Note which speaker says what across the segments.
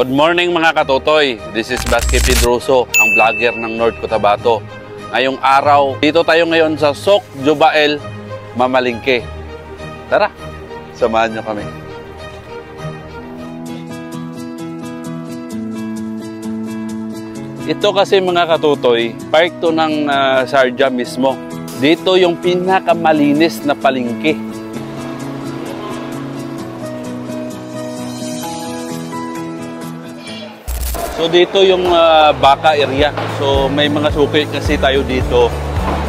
Speaker 1: Good morning mga katotoy. This is Basque Pedroso, ang vlogger ng North Cotabato. Ngayong araw, dito tayo ngayon sa Sok Jubael, Mamalingke. Tara, samahan nyo kami. Ito kasi mga katotoy, park to ng Sharjah mismo. Dito yung pinakamalinis na palengke. So dito yung Baka area. So may mga suki kasi tayo dito.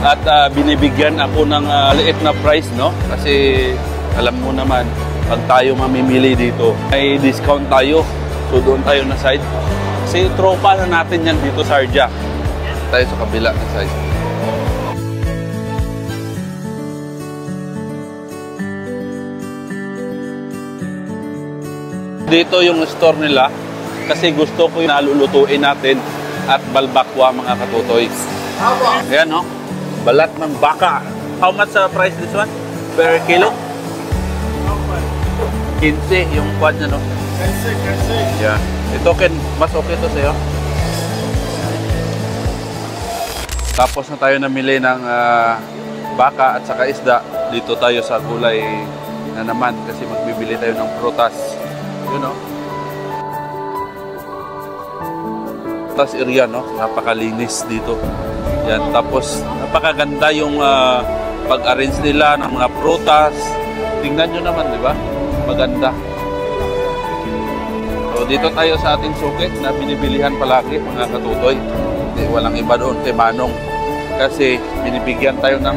Speaker 1: At binibigyan ako ng liit na price, no? Kasi alam mo naman, pag tayo mamimili dito, may discount tayo. So doon tayo na side. Kasi tropa na natin yan dito sa Sharjah. Tayo sa kabila na side. Dito yung store nila. Kasi gusto ko yung nalulutuin natin at balbakwa mga katotoy. Ayan, no? Balat ng baka. How much price this one? Per kilo? 15 yung kwan niya, no? 15. Yeah. Ito, Ken, mas okay to sa'yo. Tapos na tayo namili ng baka at saka isda. Dito tayo sa gulay na naman kasi magbibili tayo ng prutas. You know? Tas area, no? Napakalinis dito. Yan. Tapos napakaganda yung pag-arrange nila ng mga prutas. Tingnan nyo naman, di ba? Maganda. So dito tayo sa ating suki na binibilihan palagi mga katutoy. Walang iba doon kay Manong. Kasi binibigyan tayo ng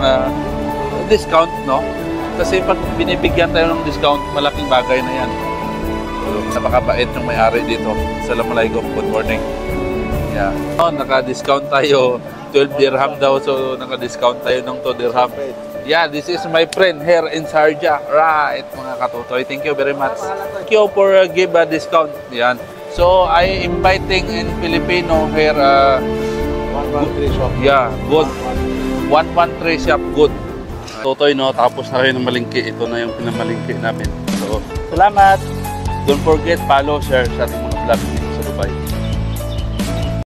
Speaker 1: discount, no? Kasi pag binibigyan tayo ng discount, malaking bagay na yan. So napakabait ng may-ari dito. Assalamualaikum, good morning. Yeah. Oh, naka-discount tayo 12 dirham daw, so naka-discount tayo ng 2 dirham. Yeah, this is my friend here in Sharjah. Right, mga katutoy. Thank you very much. Thank you for give a discount. Yan. So, I inviting in Filipino here 113 shop. Yeah, good. 113 shop, good. Tutoy, no? Tapos na kayo ng malingki. Ito na yung pinamalingki namin. So, salamat. Don't forget, follow, share sa ating mga vlog dito sa Dubai.